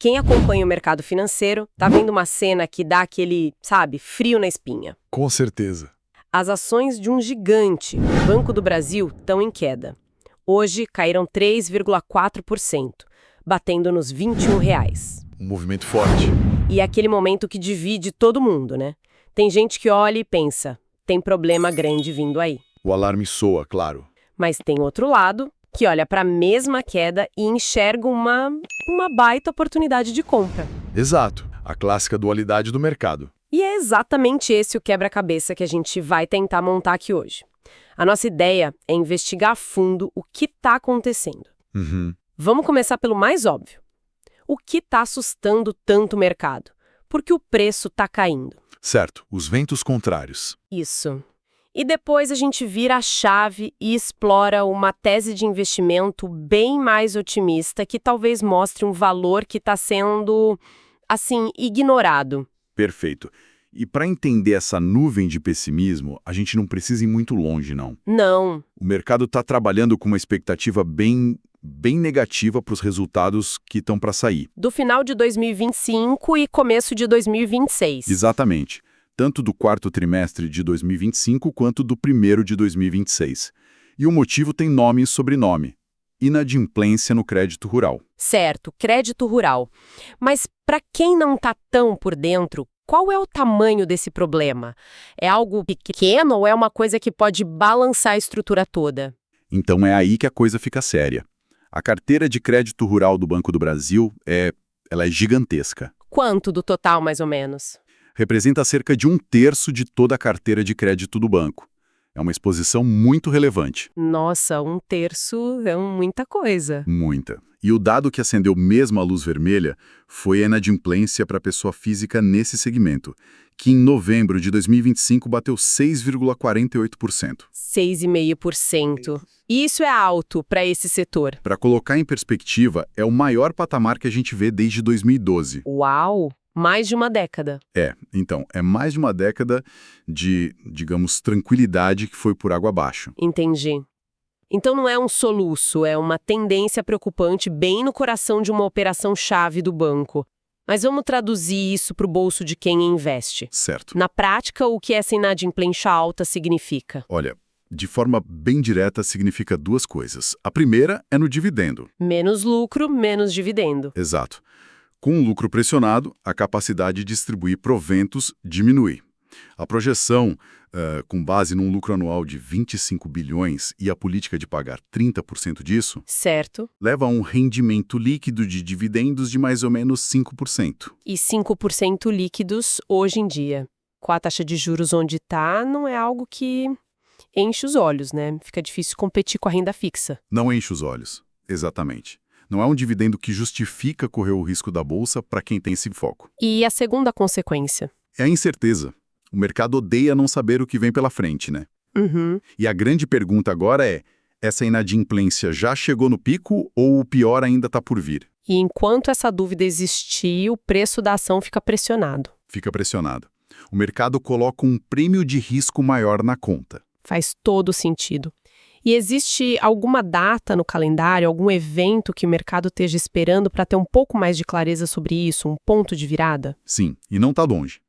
Quem acompanha o mercado financeiro tá vendo uma cena que dá aquele, sabe, frio na espinha. Com certeza. As ações de um gigante, o Banco do Brasil, estão em queda. Hoje caíram 3,4%, batendo nos R$ 21. Um movimento forte. E é aquele momento que divide todo mundo, né? Tem gente que olha e pensa, tem problema grande vindo aí. O alarme soa, claro. Mas tem outro lado que olha para a mesma queda e enxerga uma baita oportunidade de compra. Exato. A clássica dualidade do mercado. E é exatamente esse o quebra-cabeça que a gente vai tentar montar aqui hoje. A nossa ideia é investigar a fundo o que está acontecendo. Uhum. Vamos começar pelo mais óbvio. O que está assustando tanto o mercado? Por que o preço está caindo? Certo. Os ventos contrários. Isso. E depois a gente vira a chave e explora uma tese de investimento bem mais otimista que talvez mostre um valor que está sendo, assim, ignorado. Perfeito. E para entender essa nuvem de pessimismo, a gente não precisa ir muito longe, não. Não. O mercado está trabalhando com uma expectativa bem negativa para os resultados que estão para sair. Do final de 2025 e começo de 2026. Exatamente. Tanto do quarto trimestre de 2025 quanto do primeiro de 2026. E o motivo tem nome e sobrenome: inadimplência no crédito rural. Certo, crédito rural. Mas para quem não está tão por dentro, qual é o tamanho desse problema? É algo pequeno ou é uma coisa que pode balançar a estrutura toda? Então é aí que a coisa fica séria. A carteira de crédito rural do Banco do Brasil ela é gigantesca. Quanto do total, mais ou menos? Representa cerca de 1/3 de toda a carteira de crédito do banco. É uma exposição muito relevante. Nossa, 1/3 é muita coisa. Muita. E o dado que acendeu mesmo a luz vermelha foi a inadimplência para a pessoa física nesse segmento, que em novembro de 2025 bateu 6,48%. 6,5%. Isso é alto para esse setor. Para colocar em perspectiva, é o maior patamar que a gente vê desde 2012. Uau! Mais de uma década. Então, é mais de uma década de, digamos, tranquilidade que foi por água abaixo. Entendi. Então não é um soluço, é uma tendência preocupante bem no coração de uma operação-chave do banco. Mas vamos traduzir isso para o bolso de quem investe. Certo. Na prática, o que essa inadimplência alta significa? Olha, de forma bem direta, significa duas coisas. A primeira é no dividendo. Menos lucro, menos dividendo. Exato. Com o lucro pressionado, a capacidade de distribuir proventos diminui. A projeção, com base num lucro anual de 25 bilhões e a política de pagar 30% disso, Certo. leva a um rendimento líquido de dividendos de mais ou menos 5%. E 5% líquidos hoje em dia. Com a taxa de juros onde está, não é algo que enche os olhos, né? Fica difícil competir com a renda fixa. Não enche os olhos. Exatamente. Não é um dividendo que justifica correr o risco da bolsa para quem tem esse foco. E a segunda consequência? É a incerteza. O mercado odeia não saber o que vem pela frente, né? Uhum. E a grande pergunta agora é: essa inadimplência já chegou no pico ou o pior ainda está por vir? E enquanto essa dúvida existir, o preço da ação fica pressionado. Fica pressionado. O mercado coloca um prêmio de risco maior na conta. Faz todo sentido. E existe alguma data no calendário, algum evento que o mercado esteja esperando para ter um pouco mais de clareza sobre isso, um ponto de virada? Sim, e não está longe.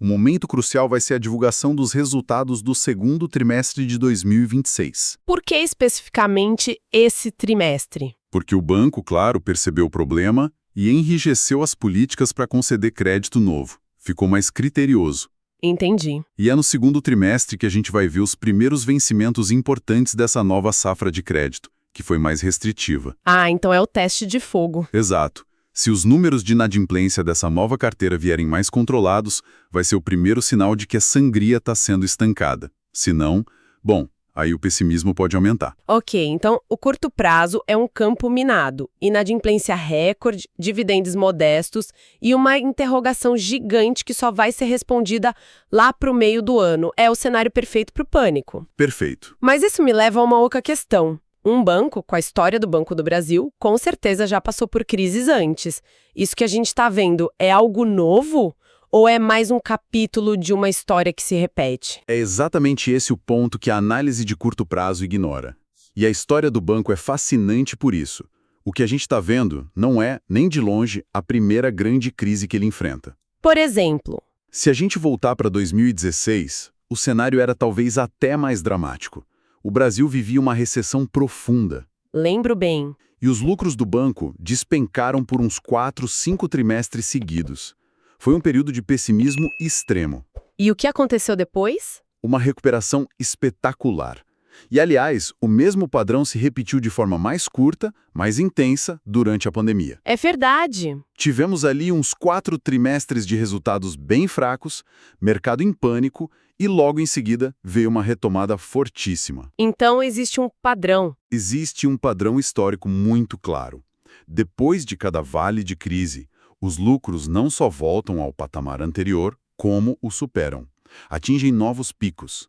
O momento crucial vai ser a divulgação dos resultados do segundo trimestre de 2026. Por que especificamente esse trimestre? Porque o banco, claro, percebeu o problema e enrijeceu as políticas para conceder crédito novo. Ficou mais criterioso. Entendi. E é no segundo trimestre que a gente vai ver os primeiros vencimentos importantes dessa nova safra de crédito, que foi mais restritiva. Ah, então é o teste de fogo. Exato. Se os números de inadimplência dessa nova carteira vierem mais controlados, vai ser o primeiro sinal de que a sangria está sendo estancada. Se não, bom, aí o pessimismo pode aumentar. Ok, então o curto prazo é um campo minado, inadimplência recorde, dividendos modestos e uma interrogação gigante que só vai ser respondida lá para o meio do ano. É o cenário perfeito para o pânico. Perfeito. Mas isso me leva a uma outra questão. Um banco, com a história do Banco do Brasil, com certeza já passou por crises antes. Isso que a gente está vendo é algo novo? Ou é mais um capítulo de uma história que se repete? É exatamente esse o ponto que a análise de curto prazo ignora. E a história do banco é fascinante por isso. O que a gente está vendo não é, nem de longe, a primeira grande crise que ele enfrenta. Por exemplo, Se a gente voltar para 2016, o cenário era talvez até mais dramático. O Brasil vivia uma recessão profunda. lembro bem. E os lucros do banco despencaram por uns 4, 5 trimestres seguidos. Foi um período de pessimismo extremo. E o que aconteceu depois? Uma recuperação espetacular. E, aliás, o mesmo padrão se repetiu de forma mais curta, mais intensa, durante a pandemia. É verdade. Tivemos ali uns 4 trimestres de resultados bem fracos, mercado em pânico, e logo em seguida veio uma retomada fortíssima. Então existe um padrão. Existe um padrão histórico muito claro. Depois de cada vale de crise, os lucros não só voltam ao patamar anterior, como o superam. Atingem novos picos.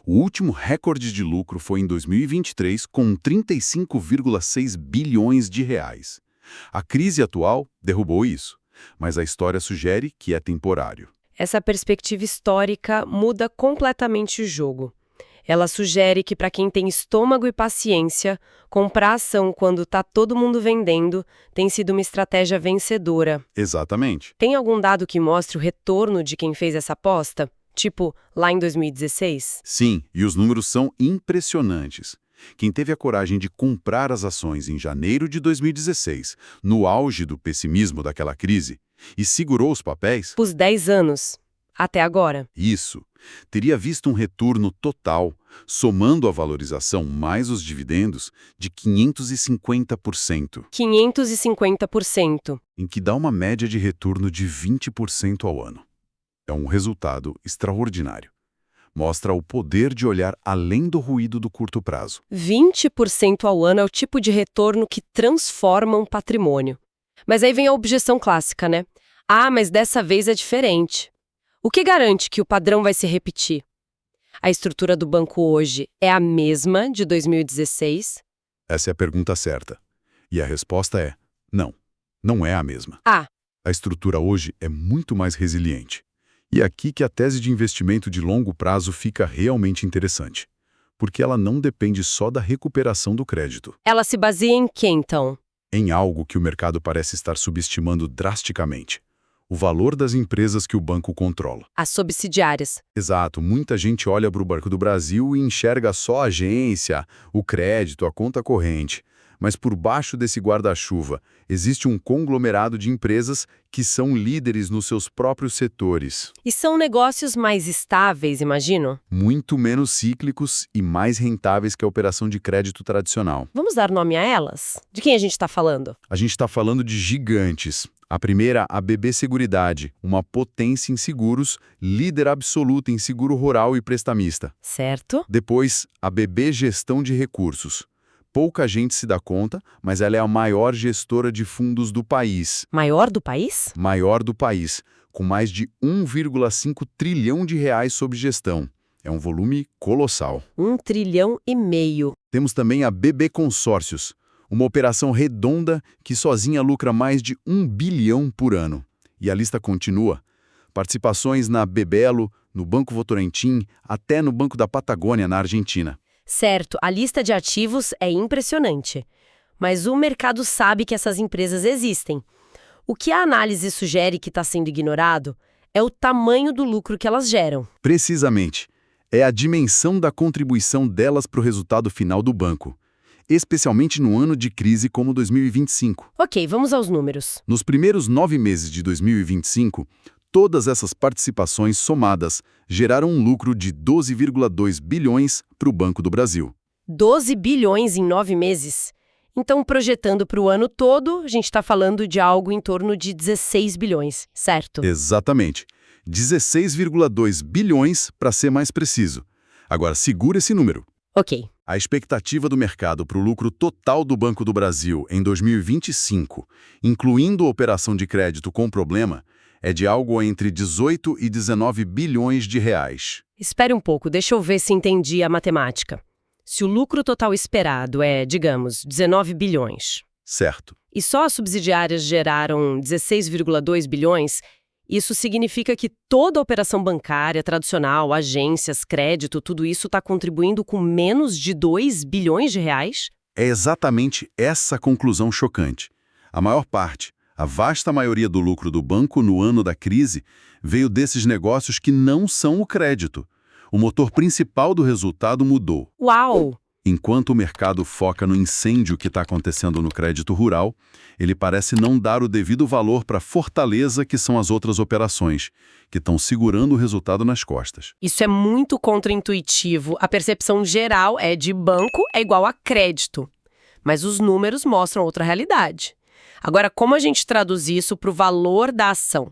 O último recorde de lucro foi em 2023, com 35,6 bilhões de reais. A crise atual derrubou isso, mas a história sugere que é temporário. Essa perspectiva histórica muda completamente o jogo. Ela sugere que para quem tem estômago e paciência, comprar ação quando está todo mundo vendendo tem sido uma estratégia vencedora. Exatamente. Tem algum dado que mostre o retorno de quem fez essa aposta? Tipo, lá em 2016? Sim, e os números são impressionantes. Quem teve a coragem de comprar as ações em janeiro de 2016, no auge do pessimismo daquela crise, e segurou os papéis, Os 10 anos, até agora. isso, teria visto um retorno total, somando a valorização mais os dividendos, de 550%, 550%. em que dá uma média de retorno de 20% ao ano. É um resultado extraordinário. Mostra o poder de olhar além do ruído do curto prazo. 20% ao ano é o tipo de retorno que transforma um patrimônio. Mas aí vem a objeção clássica, né? Ah, mas dessa vez é diferente. O que garante que o padrão vai se repetir? A estrutura do banco hoje é a mesma de 2016? Essa é a pergunta certa. E a resposta é: não, não é a mesma. Ah, A estrutura hoje é muito mais resiliente. E é aqui que a tese de investimento de longo prazo fica realmente interessante. Porque ela não depende só da recuperação do crédito. ela se baseia em quê, então? Em algo que o mercado parece estar subestimando drasticamente: o valor das empresas que o banco controla. As subsidiárias. Exato, muita gente olha para o Banco do Brasil e enxerga só a agência, o crédito, a conta corrente. Mas por baixo desse guarda-chuva, existe um conglomerado de empresas que são líderes nos seus próprios setores, E são negócios mais estáveis, imagino? muito menos cíclicos e mais rentáveis que a operação de crédito tradicional. Vamos dar nome a elas? De quem a gente está falando? A gente está falando de gigantes. A primeira, a BB Seguridade, uma potência em seguros, líder absoluta em seguro rural e prestamista. Certo? Depois, a BB Gestão de Recursos. Pouca gente se dá conta, mas ela é a maior gestora de fundos do país. Maior do país? Maior do país, com mais de 1,5 trilhão de reais sob gestão. É um volume colossal. 1,5 trilhão. Temos também a BB Consórcios, uma operação redonda que sozinha lucra mais de 1 bilhão por ano. E a lista continua. Participações na Bebelo, no Banco Votorantim, até no Banco da Patagônia, na Argentina. Certo, a lista de ativos é impressionante. Mas o mercado sabe que essas empresas existem. O que a análise sugere que está sendo ignorado é o tamanho do lucro que elas geram. Precisamente. É a dimensão da contribuição delas para o resultado final do banco, especialmente no ano de crise como 2025. Ok, vamos aos números. Nos primeiros 9 meses de 2025, todas essas participações somadas geraram um lucro de 12,2 bilhões para o Banco do Brasil. 12 bilhões em 9 meses. Então, projetando para o ano todo, a gente está falando de algo em torno de 16 bilhões, certo? Exatamente. 16,2 bilhões, para ser mais preciso. Agora, segura esse número. Ok. A expectativa do mercado para o lucro total do Banco do Brasil em 2025, incluindo a operação de crédito com problema, é de algo entre 18 e 19 bilhões de reais. Espere um pouco, deixa eu ver se entendi a matemática. Se o lucro total esperado é, digamos, 19 bilhões, Certo. e só as subsidiárias geraram 16,2 bilhões, isso significa que toda a operação bancária tradicional, agências, crédito, tudo isso está contribuindo com menos de 2 bilhões de reais? É exatamente essa conclusão chocante. A maior parte, a vasta maioria do lucro do banco no ano da crise veio desses negócios que não são o crédito. O motor principal do resultado mudou. Uau! Enquanto o mercado foca no incêndio que está acontecendo no crédito rural, ele parece não dar o devido valor para a fortaleza que são as outras operações, que estão segurando o resultado nas costas. Isso é muito contraintuitivo. A percepção geral é de banco é igual a crédito. Mas os números mostram outra realidade. Agora, como a gente traduz isso para o valor da ação?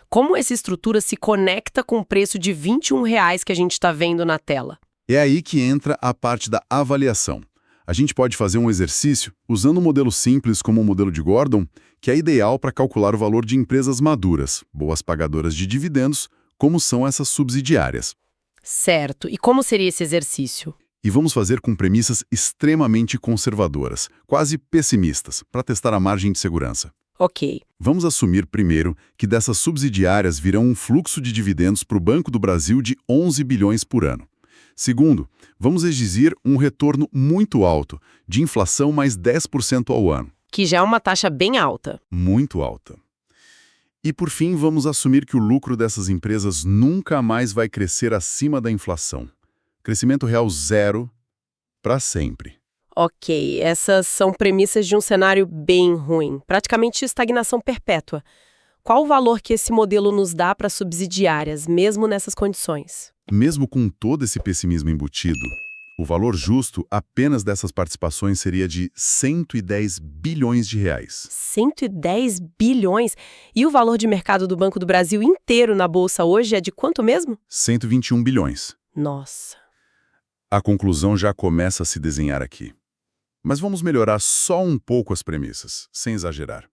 Como essa estrutura se conecta com o preço de R$ 21 que a gente está vendo na tela? É aí que entra a parte da avaliação. A gente pode fazer um exercício usando um modelo simples como o modelo de Gordon, que é ideal para calcular o valor de empresas maduras, boas pagadoras de dividendos, como são essas subsidiárias. Certo. E como seria esse exercício? E vamos fazer com premissas extremamente conservadoras, quase pessimistas, para testar a margem de segurança. Ok. Vamos assumir, primeiro, que dessas subsidiárias virão um fluxo de dividendos para o Banco do Brasil de 11 bilhões por ano. Segundo, vamos exigir um retorno muito alto, de inflação mais 10% ao ano. Que já é uma taxa bem alta. Muito alta. E, por fim, vamos assumir que o lucro dessas empresas nunca mais vai crescer acima da inflação. Crescimento real zero para sempre. Ok, essas são premissas de um cenário bem ruim, praticamente estagnação perpétua. Qual o valor que esse modelo nos dá para subsidiárias, mesmo nessas condições? Mesmo com todo esse pessimismo embutido, o valor justo apenas dessas participações seria de 110 bilhões de reais. 110 bilhões? E o valor de mercado do Banco do Brasil inteiro na Bolsa hoje é de quanto mesmo? 121 bilhões. Nossa. A conclusão já começa a se desenhar aqui. Mas vamos melhorar só um pouco as premissas, sem exagerar.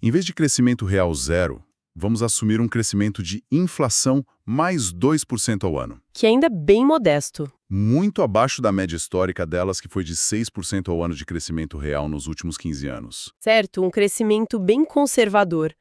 Em vez de crescimento real zero, vamos assumir um crescimento de inflação mais 2% ao ano. Que ainda é bem modesto. Muito abaixo da média histórica delas, que foi de 6% ao ano de crescimento real nos últimos 15 anos. Certo, um crescimento bem conservador.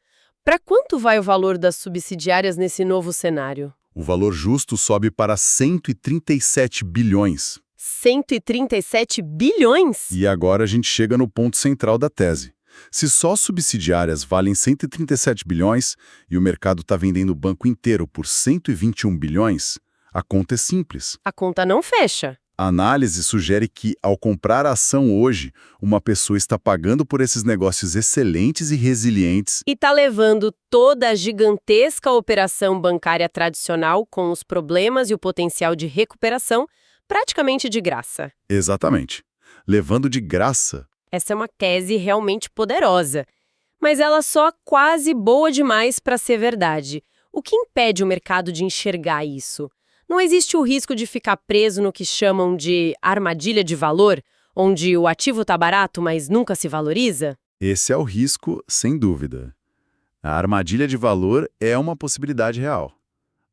Para quanto vai o valor das subsidiárias nesse novo cenário? O valor justo sobe para 137 bilhões. 137 bilhões? E agora a gente chega no ponto central da tese. Se só subsidiárias valem 137 bilhões e o mercado está vendendo o banco inteiro por 121 bilhões, a conta é simples. A conta não fecha. A análise sugere que, ao comprar a ação hoje, uma pessoa está pagando por esses negócios excelentes e resilientes. E está levando toda a gigantesca operação bancária tradicional, com os problemas e o potencial de recuperação, praticamente de graça. Exatamente. Levando de graça. Essa é uma tese realmente poderosa, mas ela só quase boa demais para ser verdade. O que impede o mercado de enxergar isso? Não existe o risco de ficar preso no que chamam de armadilha de valor, onde o ativo está barato, mas nunca se valoriza? Esse é o risco, sem dúvida. A armadilha de valor é uma possibilidade real.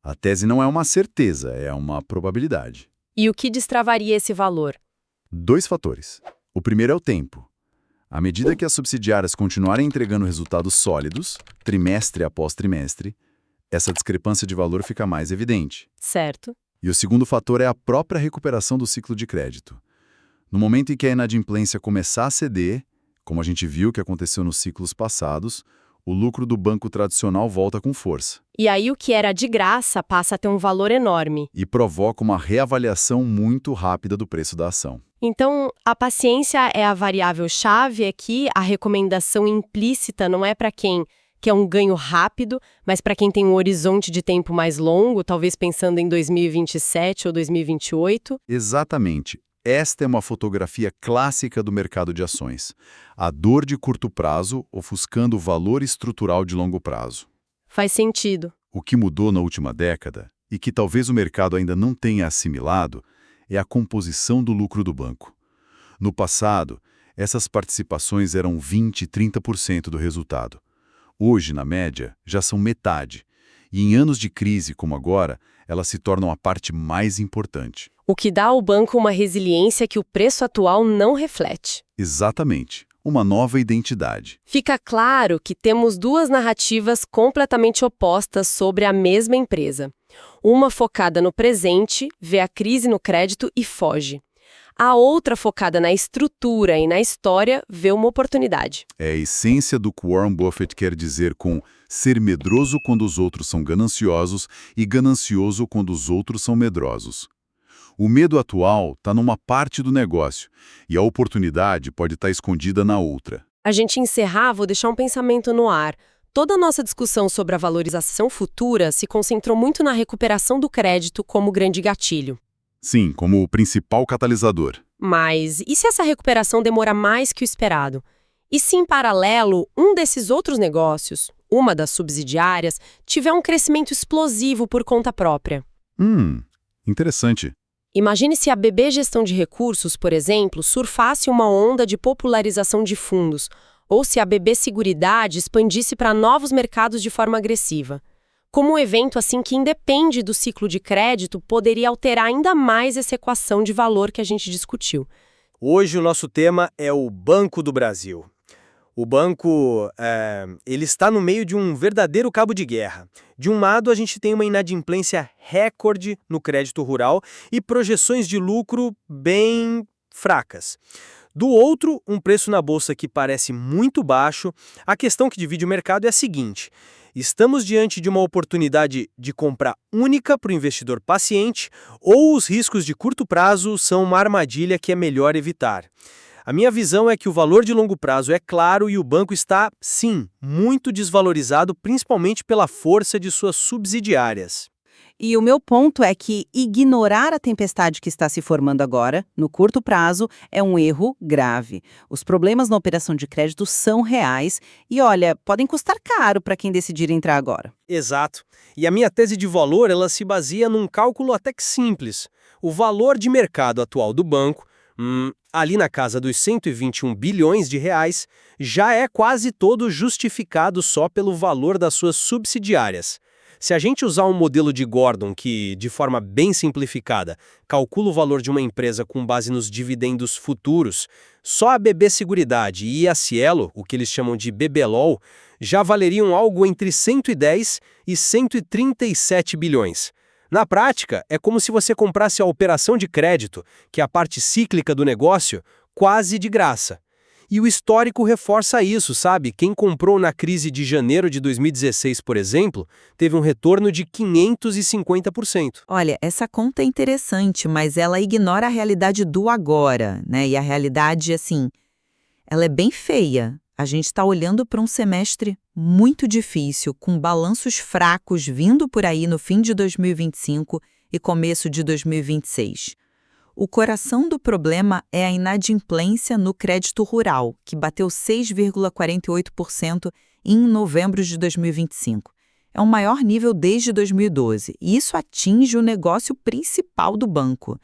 A tese não é uma certeza, é uma probabilidade. E o que destravaria esse valor? 2 fatores. O primeiro é o tempo. À medida que as subsidiárias continuarem entregando resultados sólidos, trimestre após trimestre, essa discrepância de valor fica mais evidente. Certo. E o segundo fator é a própria recuperação do ciclo de crédito. No momento em que a inadimplência começar a ceder, como a gente viu que aconteceu nos ciclos passados, o lucro do banco tradicional volta com força. E aí o que era de graça passa a ter um valor enorme. E provoca uma reavaliação muito rápida do preço da ação. Então, a paciência é a variável-chave aqui, a recomendação implícita não é para quem quer um ganho rápido, mas para quem tem um horizonte de tempo mais longo, talvez pensando em 2027 ou 2028. Exatamente. Esta é uma fotografia clássica do mercado de ações. A dor de curto prazo ofuscando o valor estrutural de longo prazo. Faz sentido. O que mudou na última década, e que talvez o mercado ainda não tenha assimilado, é a composição do lucro do banco. No passado, essas participações eram 20%, 30% do resultado. Hoje, na média, já são metade. E em anos de crise como agora, elas se tornam a parte mais importante. O que dá ao banco uma resiliência que o preço atual não reflete. Exatamente. Uma nova identidade. Fica claro que temos duas narrativas completamente opostas sobre a mesma empresa. Uma focada no presente, vê a crise no crédito e foge. A outra, focada na estrutura e na história, vê uma oportunidade. É a essência do que Warren Buffett quer dizer com ser medroso quando os outros são gananciosos e ganancioso quando os outros são medrosos. O medo atual está numa parte do negócio e a oportunidade pode estar escondida na outra. A gente encerrar, vou deixar um pensamento no ar. Toda a nossa discussão sobre a valorização futura se concentrou muito na recuperação do crédito como grande gatilho. Sim, como o principal catalisador. Mas e se essa recuperação demora mais que o esperado? E se, em paralelo, um desses outros negócios, uma das subsidiárias, tiver um crescimento explosivo por conta própria? Interessante. Imagine se a BB Gestão de Recursos, por exemplo, surfasse uma onda de popularização de fundos, ou se a BB Seguridade expandisse para novos mercados de forma agressiva. Como um evento assim que independe do ciclo de crédito poderia alterar ainda mais essa equação de valor que a gente discutiu. Hoje o nosso tema é o Banco do Brasil. O banco, ele está no meio de um verdadeiro cabo de guerra. De um lado, a gente tem uma inadimplência recorde no crédito rural e projeções de lucro bem fracas. Do outro, um preço na bolsa que parece muito baixo. A questão que divide o mercado é a seguinte: estamos diante de uma oportunidade de compra única para o investidor paciente ou os riscos de curto prazo são uma armadilha que é melhor evitar? A minha visão é que o valor de longo prazo é claro e o banco está, sim, muito desvalorizado, principalmente pela força de suas subsidiárias. E o meu ponto é que ignorar a tempestade que está se formando agora, no curto prazo, é um erro grave. Os problemas na operação de crédito são reais e, olha, podem custar caro para quem decidir entrar agora. Exato. E a minha tese de valor, ela se baseia num cálculo até que simples. O valor de mercado atual do banco, ali na casa dos 121 bilhões de reais, já é quase todo justificado só pelo valor das suas subsidiárias. Se a gente usar um modelo de Gordon que, de forma bem simplificada, calcula o valor de uma empresa com base nos dividendos futuros, só a BB Seguridade e a Cielo, o que eles chamam de BBLOL, já valeriam algo entre 110 e 137 bilhões. Na prática, é como se você comprasse a operação de crédito, que é a parte cíclica do negócio, quase de graça. E o histórico reforça isso, sabe? Quem comprou na crise de janeiro de 2016, por exemplo, teve um retorno de 550%. Olha, essa conta é interessante, mas ela ignora a realidade do agora, né? E a realidade, assim, ela é bem feia. A gente está olhando para um semestre muito difícil, com balanços fracos vindo por aí no fim de 2025 e começo de 2026. O coração do problema é a inadimplência no crédito rural, que bateu 6,48% em novembro de 2025. É o maior nível desde 2012, e isso atinge o negócio principal do banco.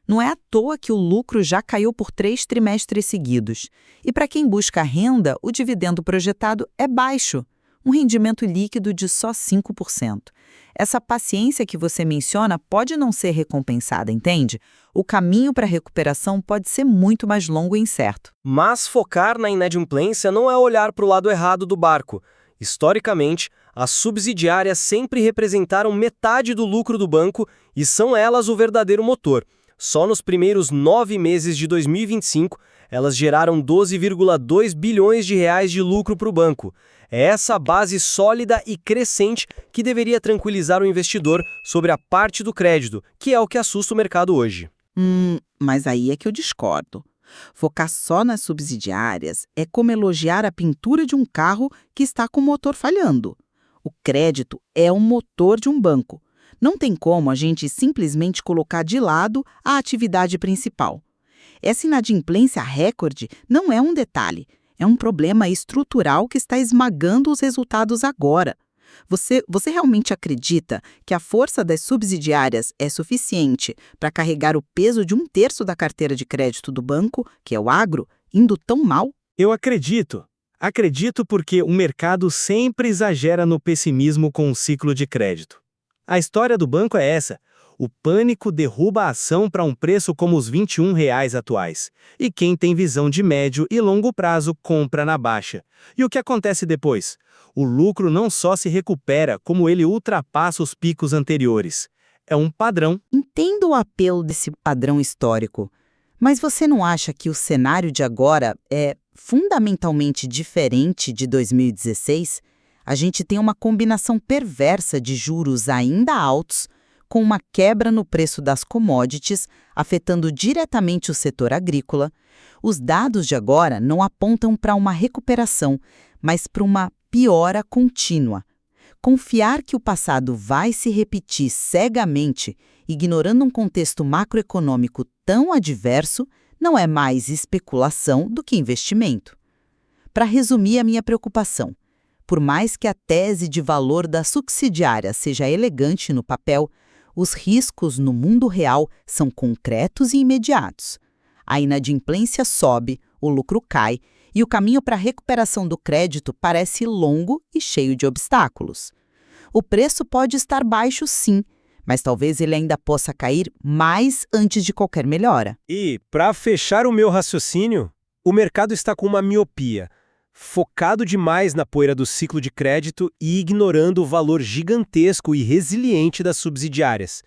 Não é à toa que o lucro já caiu por 3 trimestres seguidos. E para quem busca renda, o dividendo projetado é baixo, um rendimento líquido de só 5%. Essa paciência que você menciona pode não ser recompensada, entende? O caminho para a recuperação pode ser muito mais longo e incerto. Mas focar na inadimplência não é olhar para o lado errado do barco. Historicamente, as subsidiárias sempre representaram metade do lucro do banco e são elas o verdadeiro motor. Só nos primeiros 9 meses de 2025, elas geraram 12,2 bilhões de reais de lucro para o banco. É essa base sólida e crescente que deveria tranquilizar o investidor sobre a parte do crédito, que é o que assusta o mercado hoje. Mas aí é que eu discordo. Focar só nas subsidiárias é como elogiar a pintura de um carro que está com o motor falhando. O crédito é o motor de um banco. Não tem como a gente simplesmente colocar de lado a atividade principal. Essa inadimplência recorde não é um detalhe, é um problema estrutural que está esmagando os resultados agora. Você realmente acredita que a força das subsidiárias é suficiente para carregar o peso de 1/3 da carteira de crédito do banco, que é o agro, indo tão mal? Eu acredito. Acredito porque o mercado sempre exagera no pessimismo com o ciclo de crédito. A história do banco é essa. O pânico derruba a ação para um preço como os R$ 21 atuais. E quem tem visão de médio e longo prazo compra na baixa. E o que acontece depois? O lucro não só se recupera, como ele ultrapassa os picos anteriores. É um padrão. Entendo o apelo desse padrão histórico, Mas você não acha que o cenário de agora é fundamentalmente diferente de 2016? A gente tem uma combinação perversa de juros ainda altos, com uma quebra no preço das commodities, afetando diretamente o setor agrícola. Os dados de agora não apontam para uma recuperação, mas para uma piora contínua. Confiar que o passado vai se repetir cegamente, ignorando um contexto macroeconômico tão adverso, não é mais especulação do que investimento. Para resumir a minha preocupação, por mais que a tese de valor da subsidiária seja elegante no papel, os riscos no mundo real são concretos e imediatos. A inadimplência sobe, o lucro cai e o caminho para a recuperação do crédito parece longo e cheio de obstáculos. O preço pode estar baixo, sim, mas talvez ele ainda possa cair mais antes de qualquer melhora. E, para fechar o meu raciocínio, o mercado está com uma miopia, focado demais na poeira do ciclo de crédito e ignorando o valor gigantesco e resiliente das subsidiárias.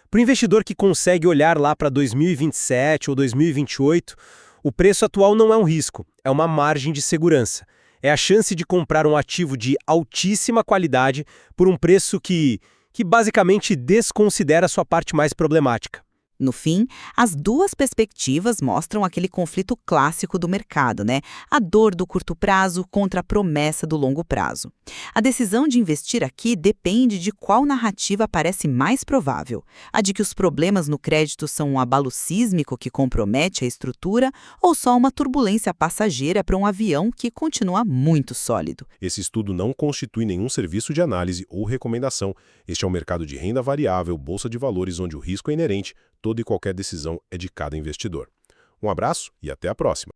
Para o investidor que consegue olhar lá para 2027 ou 2028, o preço atual não é um risco, é uma margem de segurança. É a chance de comprar um ativo de altíssima qualidade por um preço que basicamente desconsidera sua parte mais problemática. No fim, as duas perspectivas mostram aquele conflito clássico do mercado, né? A dor do curto prazo contra a promessa do longo prazo. A decisão de investir aqui depende de qual narrativa parece mais provável. A de que os problemas no crédito são um abalo sísmico que compromete a estrutura ou só uma turbulência passageira para um avião que continua muito sólido. Esse estudo não constitui nenhum serviço de análise ou recomendação. Este é um mercado de renda variável, bolsa de valores onde o risco é inerente. Toda e qualquer decisão é de cada investidor. Um abraço e até a próxima.